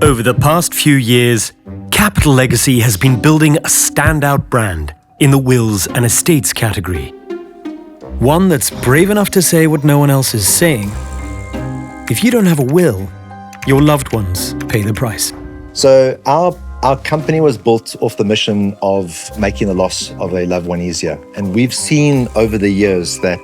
Over the past few years, Capital Legacy has been building a standout brand in the wills and estates category. One that's brave enough to say what no one else is saying. If you don't have a will, your loved ones pay the price. So our company was built off the mission of making the loss of a loved one easier. And we've seen over the years that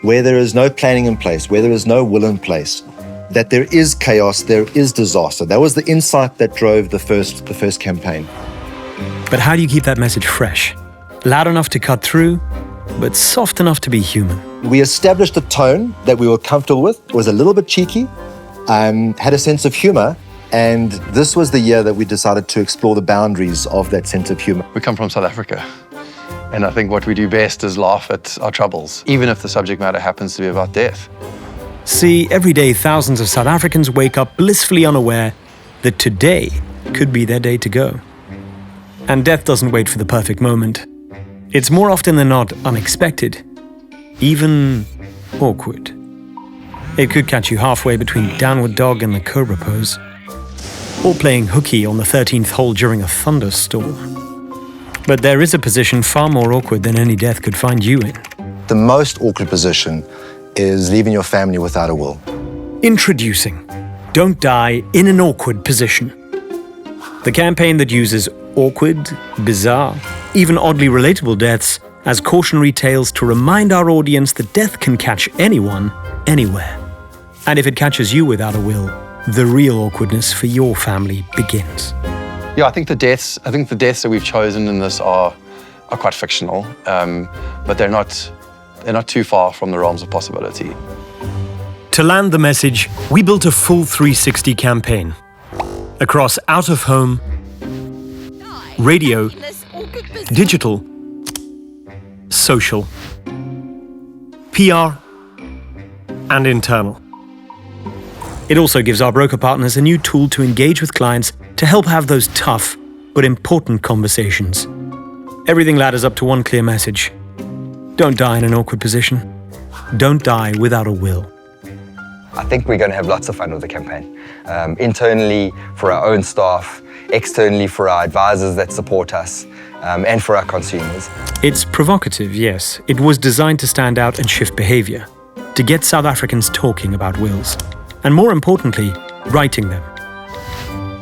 where there is no planning in place, where there is no will in place, that there is chaos, there is disaster. That was the insight that drove the first campaign. But how do you keep that message fresh? Loud enough to cut through, but soft enough to be human. We established a tone that we were comfortable with. It was a little bit cheeky, had a sense of humor, and this was the year that we decided to explore the boundaries of that sense of humor. We come from South Africa, and I think what we do best is laugh at our troubles, even if the subject matter happens to be about death. See, every day thousands of South Africans wake up blissfully unaware that today could be their day to go. And death doesn't wait for the perfect moment. It's more often than not unexpected, even awkward. It could catch you halfway between downward dog and the cobra pose, or playing hooky on the 13th hole during a thunderstorm. But there is a position far more awkward than any death could find you in. The most awkward position is leaving your family without a will. Introducing Don't Die in an Awkward Position. The campaign that uses awkward, bizarre, even oddly relatable deaths as cautionary tales to remind our audience that death can catch anyone, anywhere. And if it catches you without a will, the real awkwardness for your family begins. Yeah, I think the deaths that we've chosen in this are quite fictional, but they're not too far from the realms of possibility. To land the message, we built a full 360 campaign across out-of-home, radio, digital, social, PR, and internal. It also gives our broker partners a new tool to engage with clients to help have those tough but important conversations. Everything ladders up to one clear message. Don't die in an awkward position. Don't die without a will. I think we're going to have lots of fun with the campaign. Internally for our own staff, externally for our advisors that support us, and for our consumers. It's provocative, yes. It was designed to stand out and shift behavior, to get South Africans talking about wills, and more importantly, writing them.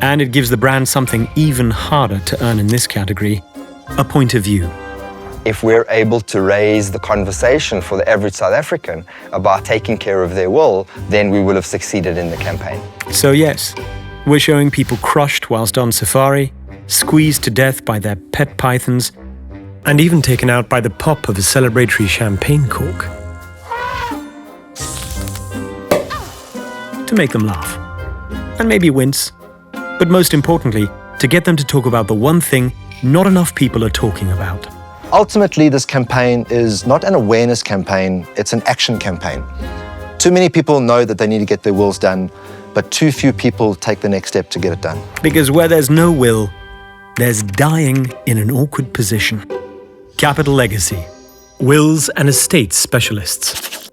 And it gives the brand something even harder to earn in this category, a point of view. If we're able to raise the conversation for the average South African about taking care of their will, then we will have succeeded in the campaign. So yes, we're showing people crushed whilst on safari, squeezed to death by their pet pythons, and even taken out by the pop of a celebratory champagne cork. To make them laugh, and maybe wince, but most importantly, to get them to talk about the one thing not enough people are talking about. Ultimately, this campaign is not an awareness campaign, it's an action campaign. Too many people know that they need to get their wills done, but too few people take the next step to get it done. Because where there's no will, there's dying in an awkward position. Capital Legacy, wills and estates specialists.